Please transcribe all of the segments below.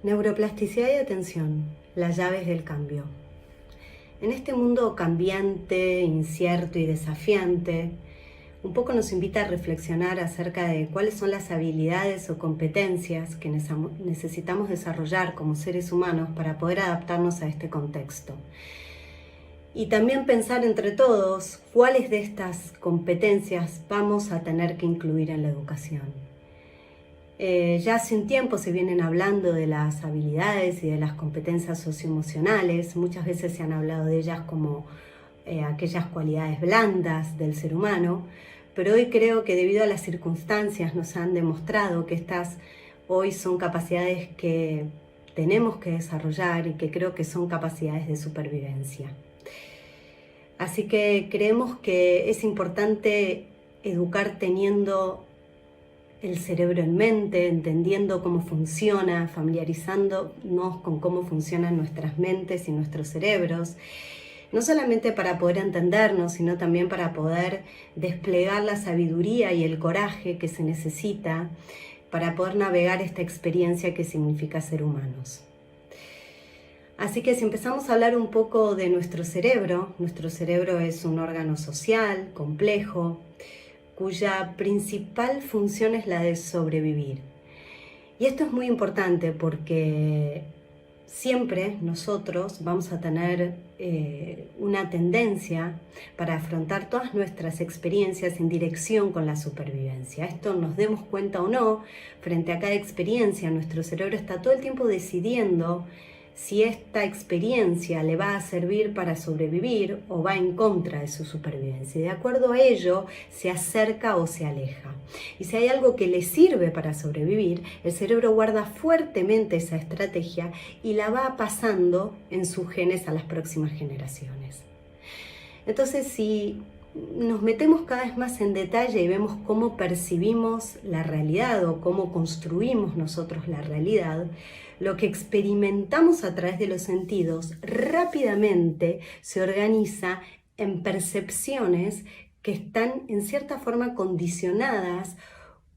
Neuroplasticidad y atención, las llaves del cambio. En este mundo cambiante, incierto y desafiante, un poco nos invita a reflexionar acerca de cuáles son las habilidades o competencias que necesitamos desarrollar como seres humanos para poder adaptarnos a este contexto. Y también pensar entre todos cuáles de estas competencias vamos a tener que incluir en la educación. Ya hace un tiempo se vienen hablando de las habilidades y de las competencias socioemocionales. Muchas veces se han hablado de ellas como aquellas cualidades blandas del ser humano, pero hoy creo que debido a las circunstancias nos han demostrado que estas hoy son capacidades que tenemos que desarrollar y que creo que son capacidades de supervivencia. Así que creemos que es importante educar teniendo el cerebro en mente, entendiendo cómo funciona, familiarizándonos con cómo funcionan nuestras mentes y nuestros cerebros, no solamente para poder entendernos, sino también para poder desplegar la sabiduría y el coraje que se necesita para poder navegar esta experiencia que significa ser humanos. Así que si empezamos a hablar un poco de nuestro cerebro es un órgano social, complejo, cuya principal función es la de sobrevivir. Y esto es muy importante porque siempre nosotros vamos a tener una tendencia para afrontar todas nuestras experiencias en dirección con la supervivencia. Esto nos demos cuenta o no, frente a cada experiencia, nuestro cerebro está todo el tiempo decidiendo si esta experiencia le va a servir para sobrevivir o va en contra de su supervivencia. Y de acuerdo a ello, se acerca o se aleja. Y si hay algo que le sirve para sobrevivir, el cerebro guarda fuertemente esa estrategia y la va pasando en sus genes a las próximas generaciones. Entonces, si nos metemos cada vez más en detalle y vemos cómo percibimos la realidad o cómo construimos nosotros la realidad, lo que experimentamos a través de los sentidos rápidamente se organiza en percepciones que están en cierta forma condicionadas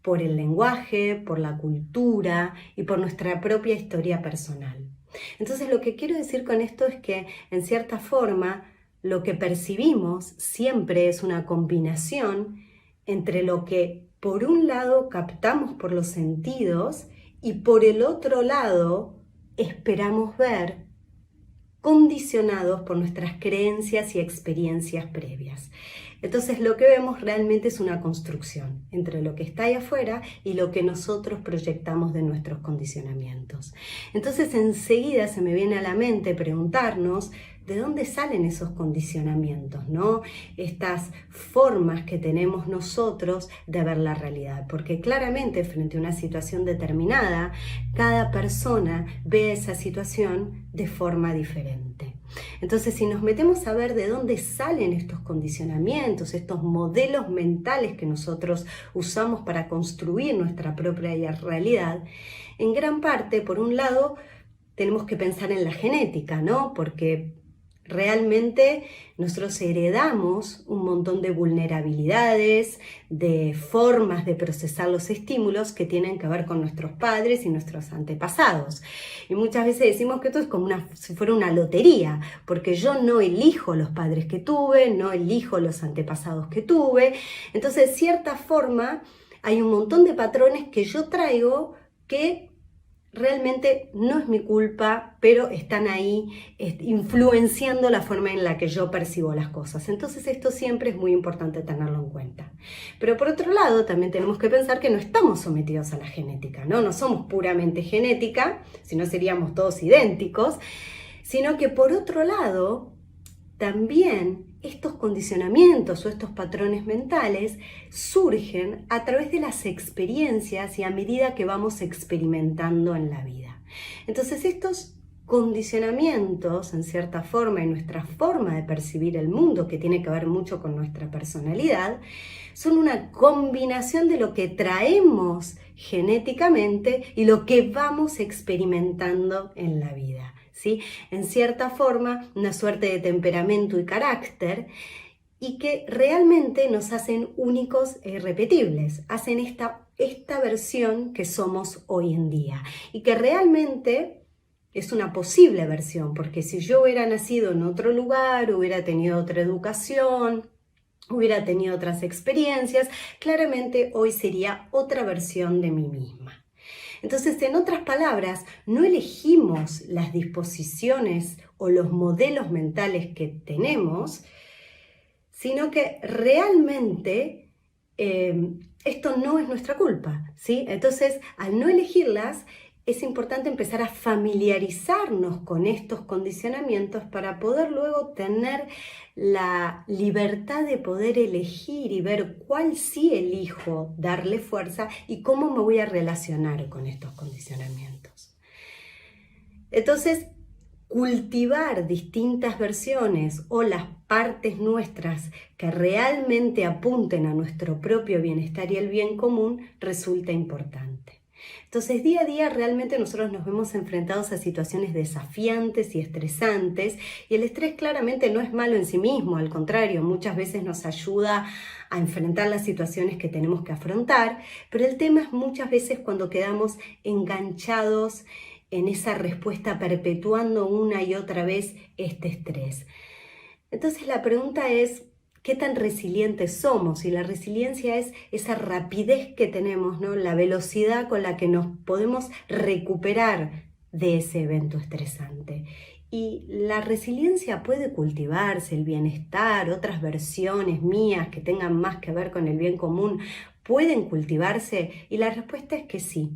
por el lenguaje, por la cultura y por nuestra propia historia personal. Entonces, lo que quiero decir con esto es que, en cierta forma, lo que percibimos siempre es una combinación entre lo que por un lado captamos por los sentidos y por el otro lado esperamos ver, condicionados por nuestras creencias y experiencias previas. Entonces lo que vemos realmente es una construcción entre lo que está ahí afuera y lo que nosotros proyectamos de nuestros condicionamientos. Entonces enseguida se me viene a la mente preguntarnos ¿de dónde salen esos condicionamientos, ¿no? Estas formas que tenemos nosotros de ver la realidad. Porque claramente frente a una situación determinada, cada persona ve esa situación de forma diferente. Entonces, si nos metemos a ver de dónde salen estos condicionamientos, estos modelos mentales que nosotros usamos para construir nuestra propia realidad, en gran parte, por un lado, tenemos que pensar en la genética, ¿no? Porque realmente nosotros heredamos un montón de vulnerabilidades, de formas de procesar los estímulos que tienen que ver con nuestros padres y nuestros antepasados. Y muchas veces decimos que esto es como si fuera una lotería, porque yo no elijo los padres que tuve, no elijo los antepasados que tuve. Entonces, de cierta forma, hay un montón de patrones que yo traigo que realmente no es mi culpa, pero están ahí influenciando la forma en la que yo percibo las cosas. Entonces esto siempre es muy importante tenerlo en cuenta. Pero por otro lado, también tenemos que pensar que no estamos sometidos a la genética, ¿no? No somos puramente genética, si no seríamos todos idénticos, sino que por otro lado, también estos condicionamientos o estos patrones mentales surgen a través de las experiencias y a medida que vamos experimentando en la vida. Entonces estos condicionamientos, en cierta forma, y nuestra forma de percibir el mundo, que tiene que ver mucho con nuestra personalidad, son una combinación de lo que traemos genéticamente y lo que vamos experimentando en la vida. ¿Sí? En cierta forma, una suerte de temperamento y carácter, y que realmente nos hacen únicos e irrepetibles, hacen esta esta versión que somos hoy en día y que realmente es una posible versión, porque si yo hubiera nacido en otro lugar, hubiera tenido otra educación, hubiera tenido otras experiencias, claramente hoy sería otra versión de mí misma. Entonces, en otras palabras, no elegimos las disposiciones o los modelos mentales que tenemos, sino que realmente esto no es nuestra culpa, ¿sí? Entonces, al no elegirlas, es importante empezar a familiarizarnos con estos condicionamientos para poder luego tener la libertad de poder elegir y ver cuál sí elijo darle fuerza y cómo me voy a relacionar con estos condicionamientos. Entonces, cultivar distintas versiones o las partes nuestras que realmente apunten a nuestro propio bienestar y el bien común resulta importante. Entonces, día a día realmente nosotros nos vemos enfrentados a situaciones desafiantes y estresantes, y el estrés claramente no es malo en sí mismo, al contrario, muchas veces nos ayuda a enfrentar las situaciones que tenemos que afrontar, pero el tema es muchas veces cuando quedamos enganchados en esa respuesta perpetuando una y otra vez este estrés. Entonces la pregunta es, ¿qué tan resilientes somos? Y la resiliencia es esa rapidez que tenemos, ¿no? La velocidad con la que nos podemos recuperar de ese evento estresante. Y la resiliencia puede cultivarse, el bienestar, otras versiones mías que tengan más que ver con el bien común, ¿pueden cultivarse? Y la respuesta es que sí,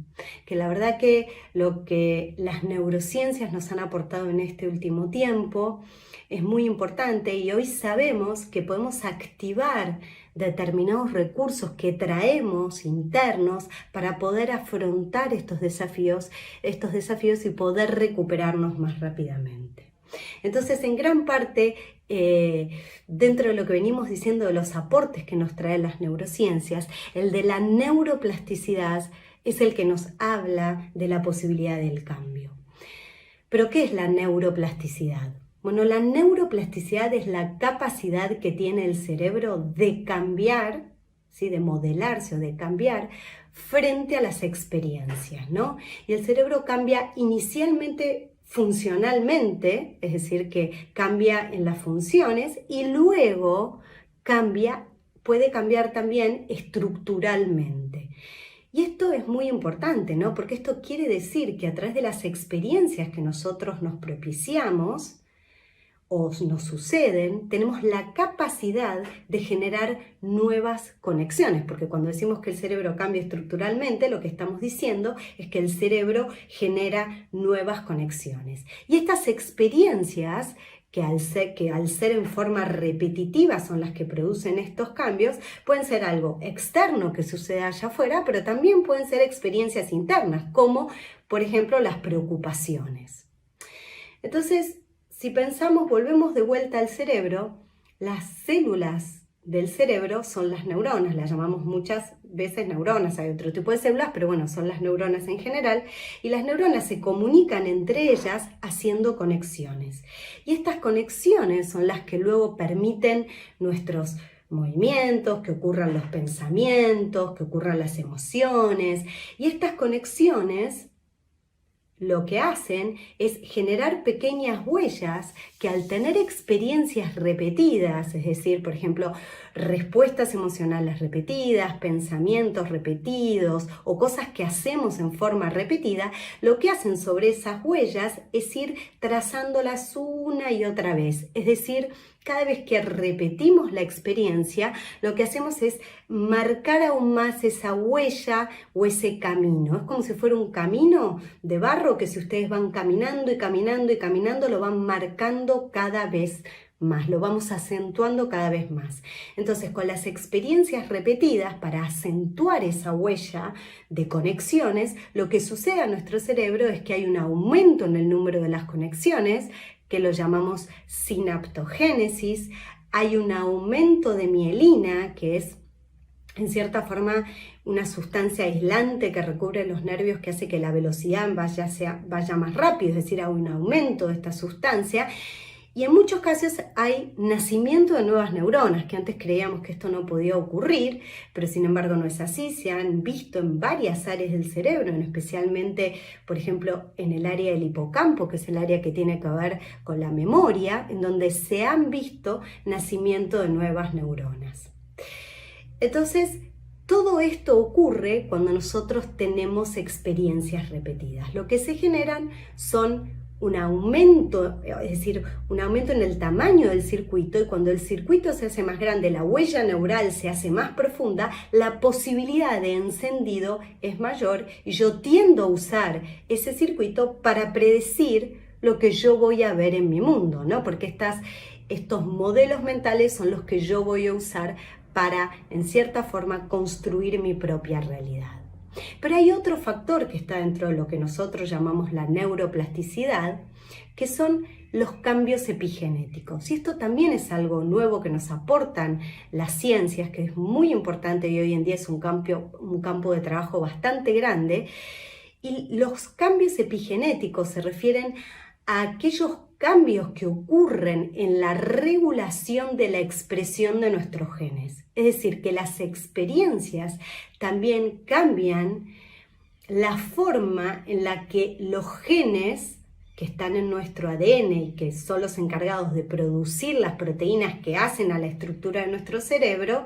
que la verdad que lo que las neurociencias nos han aportado en este último tiempo es muy importante y hoy sabemos que podemos activar determinados recursos que traemos internos para poder afrontar estos desafíos y poder recuperarnos más rápidamente. Entonces, en gran parte, dentro de lo que venimos diciendo de los aportes que nos traen las neurociencias, el de la neuroplasticidad es el que nos habla de la posibilidad del cambio. ¿Pero qué es la neuroplasticidad? Bueno, la neuroplasticidad es la capacidad que tiene el cerebro de cambiar, ¿sí? De modelarse o de cambiar frente a las experiencias, ¿no? Y el cerebro cambia inicialmente funcionalmente, es decir, que cambia en las funciones y luego puede cambiar también estructuralmente. Y esto es muy importante, ¿no? Porque esto quiere decir que a través de las experiencias que nosotros nos propiciamos o nos suceden, tenemos la capacidad de generar nuevas conexiones, porque cuando decimos que el cerebro cambia estructuralmente, lo que estamos diciendo es que el cerebro genera nuevas conexiones. Y estas experiencias que al ser en forma repetitiva son las que producen estos cambios, pueden ser algo externo que sucede allá afuera, pero también pueden ser experiencias internas, como por ejemplo las preocupaciones. Entonces, si pensamos, volvemos de vuelta al cerebro, las células del cerebro son las neuronas, las llamamos muchas veces neuronas, hay otro tipo de células, pero bueno, son las neuronas en general, y las neuronas se comunican entre ellas haciendo conexiones. Y estas conexiones son las que luego permiten nuestros movimientos, que ocurran los pensamientos, que ocurran las emociones, y estas conexiones lo que hacen es generar pequeñas huellas que al tener experiencias repetidas, es decir, por ejemplo, respuestas emocionales repetidas, pensamientos repetidos o cosas que hacemos en forma repetida, lo que hacen sobre esas huellas es ir trazándolas una y otra vez. Es decir, cada vez que repetimos la experiencia, lo que hacemos es marcar aún más esa huella o ese camino. Es como si fuera un camino de barro que si ustedes van caminando y caminando y caminando, lo van marcando cada vez más, lo vamos acentuando cada vez más. Entonces, con las experiencias repetidas, para acentuar esa huella de conexiones, lo que sucede a nuestro cerebro es que hay un aumento en el número de las conexiones, que lo llamamos sinaptogénesis, hay un aumento de mielina, que es en cierta forma una sustancia aislante que recubre los nervios que hace que la velocidad vaya más rápido, es decir, hay un aumento de esta sustancia. Y en muchos casos hay nacimiento de nuevas neuronas, que antes creíamos que esto no podía ocurrir, pero sin embargo no es así. Se han visto en varias áreas del cerebro, especialmente, por ejemplo, en el área del hipocampo, que es el área que tiene que ver con la memoria, en donde se han visto nacimiento de nuevas neuronas. Entonces, todo esto ocurre cuando nosotros tenemos experiencias repetidas. Lo que se generan son un aumento, es decir, un aumento en el tamaño del circuito, y cuando el circuito se hace más grande, la huella neural se hace más profunda, la posibilidad de encendido es mayor y yo tiendo a usar ese circuito para predecir lo que yo voy a ver en mi mundo, ¿no? Porque estos modelos mentales son los que yo voy a usar para, en cierta forma, construir mi propia realidad. Pero hay otro factor que está dentro de lo que nosotros llamamos la neuroplasticidad, que son los cambios epigenéticos. Y esto también es algo nuevo que nos aportan las ciencias, que es muy importante y hoy en día es un campo de trabajo bastante grande. Y los cambios epigenéticos se refieren a aquellos cambios que ocurren en la regulación de la expresión de nuestros genes. Es decir, que las experiencias también cambian la forma en la que los genes que están en nuestro ADN y que son los encargados de producir las proteínas que hacen a la estructura de nuestro cerebro,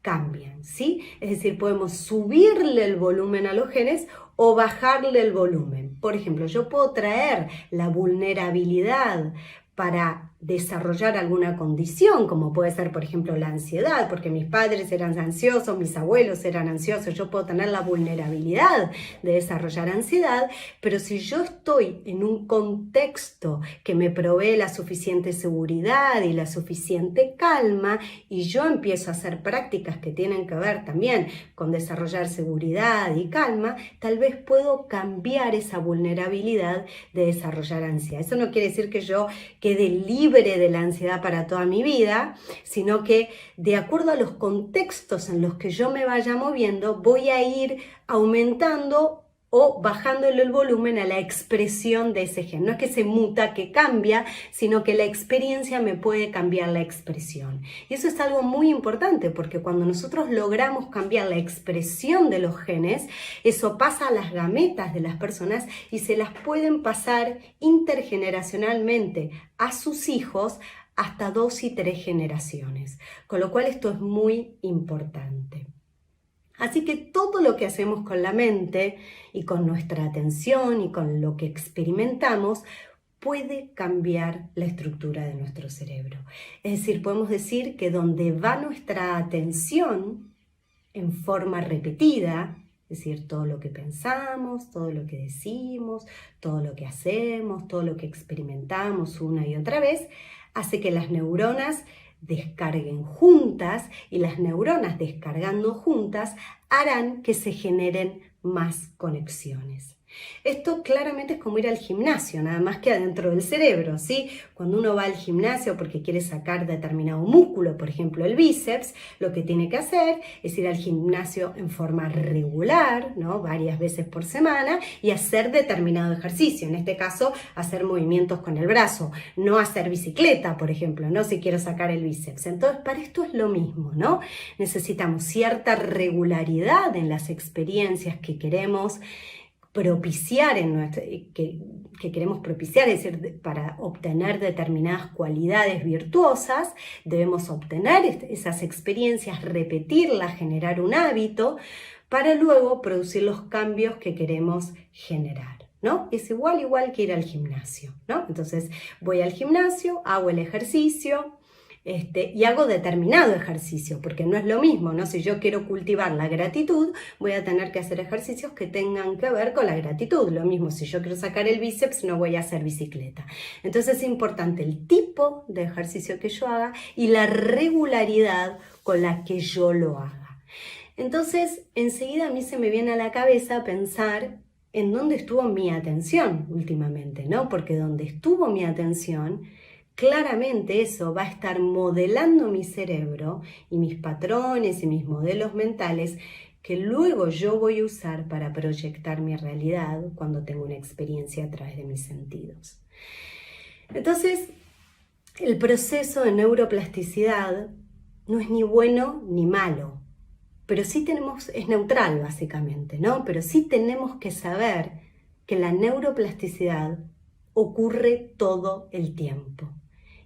cambian, ¿sí? Es decir, podemos subirle el volumen a los genes o bajarle el volumen. Por ejemplo, yo puedo traer la vulnerabilidad para desarrollar alguna condición, como puede ser, por ejemplo, la ansiedad, porque mis padres eran ansiosos, mis abuelos eran ansiosos, yo puedo tener la vulnerabilidad de desarrollar ansiedad, pero si yo estoy en un contexto que me provee la suficiente seguridad y la suficiente calma, y yo empiezo a hacer prácticas que tienen que ver también con desarrollar seguridad y calma, tal vez puedo cambiar esa vulnerabilidad de desarrollar ansiedad. Eso no quiere decir que yo quede libre de la ansiedad para toda mi vida, sino que de acuerdo a los contextos en los que yo me vaya moviendo, voy a ir aumentando o bajándole el volumen a la expresión de ese gen. No es que se muta, que cambia, sino que la experiencia me puede cambiar la expresión. Y eso es algo muy importante, porque cuando nosotros logramos cambiar la expresión de los genes, eso pasa a las gametas de las personas y se las pueden pasar intergeneracionalmente a sus hijos hasta 2 y 3 generaciones. Con lo cual esto es muy importante. Así que todo lo que hacemos con la mente y con nuestra atención y con lo que experimentamos puede cambiar la estructura de nuestro cerebro. Es decir, podemos decir que donde va nuestra atención en forma repetida, es decir, todo lo que pensamos, todo lo que decimos, todo lo que hacemos, todo lo que experimentamos una y otra vez, hace que las neuronas descarguen juntas, y las neuronas descargando juntas harán que se generen más conexiones. Esto claramente es como ir al gimnasio, nada más que adentro del cerebro, ¿sí? Cuando uno va al gimnasio porque quiere sacar determinado músculo, por ejemplo el bíceps, lo que tiene que hacer es ir al gimnasio en forma regular, ¿no? Varias veces por semana, y hacer determinado ejercicio. En este caso, hacer movimientos con el brazo, no hacer bicicleta, por ejemplo, ¿no? Si quiero sacar el bíceps. Entonces, para esto es lo mismo, ¿no? Necesitamos cierta regularidad en las experiencias que queremos propiciar que queremos propiciar, es decir, para obtener determinadas cualidades virtuosas, debemos obtener esas experiencias, repetirlas, generar un hábito, para luego producir los cambios que queremos generar, ¿no? Es igual que ir al gimnasio, ¿no? Entonces voy al gimnasio, hago el ejercicio, y hago determinado ejercicio, porque no es lo mismo, ¿no? Si yo quiero cultivar la gratitud, voy a tener que hacer ejercicios que tengan que ver con la gratitud. Lo mismo, si yo quiero sacar el bíceps, no voy a hacer bicicleta. Entonces es importante el tipo de ejercicio que yo haga y la regularidad con la que yo lo haga. Entonces, enseguida a mí se me viene a la cabeza pensar en dónde estuvo mi atención últimamente, ¿no? Porque donde estuvo mi atención, claramente eso va a estar modelando mi cerebro y mis patrones y mis modelos mentales que luego yo voy a usar para proyectar mi realidad cuando tengo una experiencia a través de mis sentidos. Entonces, el proceso de neuroplasticidad no es ni bueno ni malo, pero sí es neutral básicamente, ¿no? Pero sí tenemos que saber que la neuroplasticidad ocurre todo el tiempo.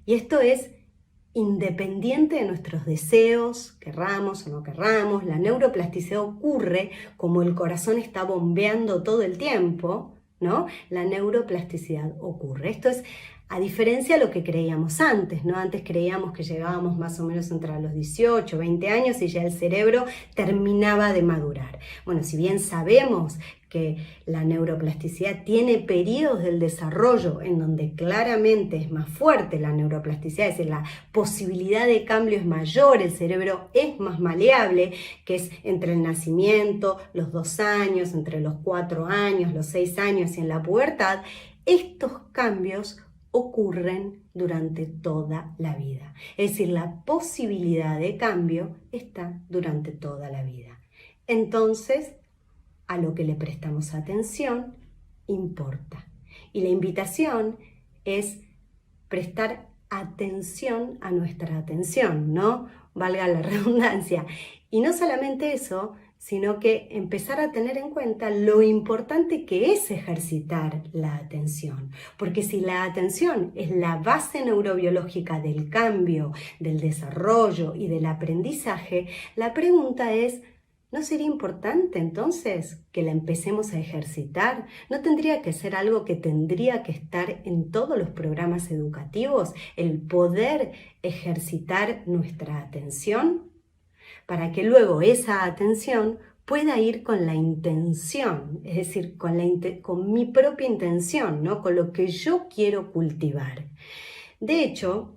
Y esto es independiente de nuestros deseos, querramos o no querramos. La neuroplasticidad ocurre como el corazón está bombeando todo el tiempo, ¿no? La neuroplasticidad ocurre. Esto es a diferencia de lo que creíamos antes, ¿no? Antes creíamos que llegábamos más o menos entre los 18, 20 años y ya el cerebro terminaba de madurar. Bueno, si bien sabemos que la neuroplasticidad tiene periodos del desarrollo en donde claramente es más fuerte la neuroplasticidad, es decir, la posibilidad de cambio es mayor, el cerebro es más maleable, que es entre el nacimiento, los 2 años, entre los 4 años, los 6 años y en la pubertad, estos cambios ocurren durante toda la vida. Es decir, la posibilidad de cambio está durante toda la vida. Entonces, a lo que le prestamos atención importa. Y la invitación es prestar atención a nuestra atención, ¿no? Valga la redundancia. Y no solamente eso, sino que empezar a tener en cuenta lo importante que es ejercitar la atención. Porque si la atención es la base neurobiológica del cambio, del desarrollo y del aprendizaje, la pregunta es, ¿no sería importante entonces que la empecemos a ejercitar? ¿No tendría que ser algo que tendría que estar en todos los programas educativos, el poder ejercitar nuestra atención? Para que luego esa atención pueda ir con la intención, es decir, con mi propia intención, ¿no? Con lo que yo quiero cultivar. De hecho,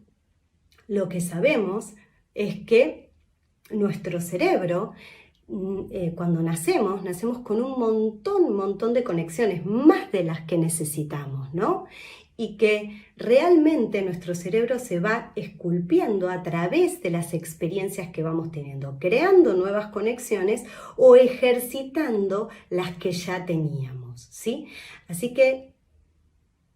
lo que sabemos es que nuestro cerebro, cuando nacemos con un montón de conexiones, más de las que necesitamos, ¿no? Y que realmente nuestro cerebro se va esculpiendo a través de las experiencias que vamos teniendo, creando nuevas conexiones o ejercitando las que ya teníamos, ¿sí? Así que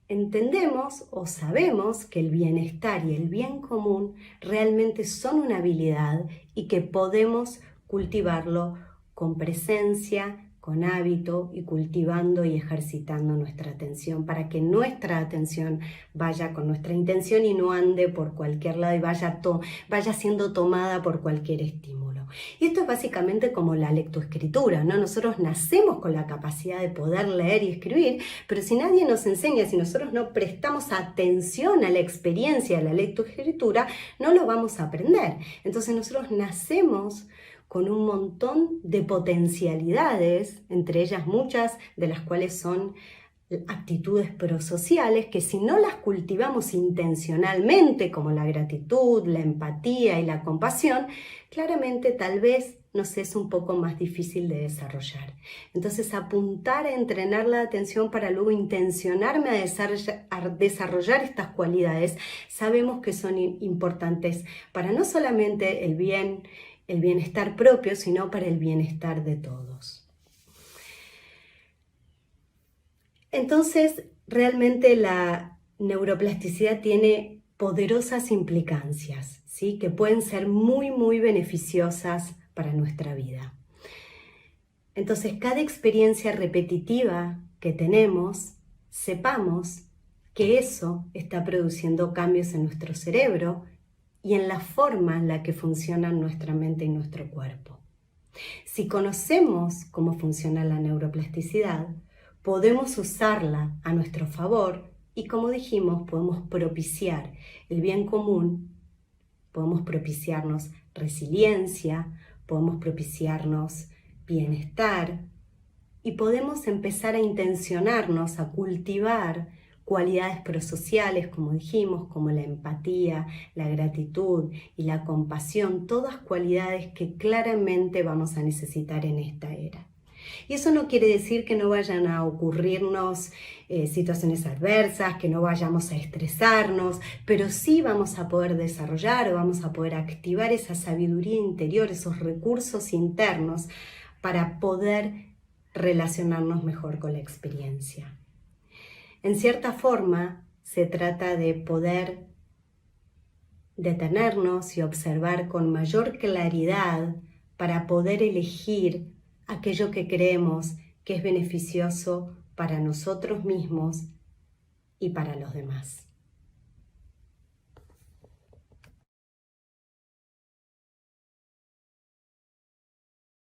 entendemos o sabemos que el bienestar y el bien común realmente son una habilidad y que podemos cultivarlo con presencia, con hábito y cultivando y ejercitando nuestra atención para que nuestra atención vaya con nuestra intención y no ande por cualquier lado y vaya siendo tomada por cualquier estímulo. Y esto es básicamente como la lectoescritura, ¿no? Nosotros nacemos con la capacidad de poder leer y escribir, pero si nadie nos enseña, si nosotros no prestamos atención a la experiencia de la lectoescritura, no lo vamos a aprender. Entonces nosotros nacemos con un montón de potencialidades, entre ellas muchas de las cuales son actitudes prosociales, que si no las cultivamos intencionalmente, como la gratitud, la empatía y la compasión, claramente tal vez nos es un poco más difícil de desarrollar. Entonces, apuntar a entrenar la atención para luego intencionarme a desarrollar estas cualidades, sabemos que son importantes para no solamente el bienestar propio, sino para el bienestar de todos. Entonces, realmente la neuroplasticidad tiene poderosas implicancias, ¿sí? Que pueden ser muy beneficiosas para nuestra vida. Entonces, cada experiencia repetitiva que tenemos, sepamos que eso está produciendo cambios en nuestro cerebro y en la forma en la que funcionan nuestra mente y nuestro cuerpo. Si conocemos cómo funciona la neuroplasticidad, podemos usarla a nuestro favor y, como dijimos, podemos propiciar el bien común, podemos propiciarnos resiliencia, podemos propiciarnos bienestar y podemos empezar a intencionarnos a cultivar cualidades prosociales, como dijimos, como la empatía, la gratitud y la compasión, todas cualidades que claramente vamos a necesitar en esta era. Y eso no quiere decir que no vayan a ocurrirnos situaciones adversas, que no vayamos a estresarnos, pero sí vamos a poder desarrollar o vamos a poder activar esa sabiduría interior, esos recursos internos para poder relacionarnos mejor con la experiencia. En cierta forma, se trata de poder detenernos y observar con mayor claridad para poder elegir aquello que creemos que es beneficioso para nosotros mismos y para los demás.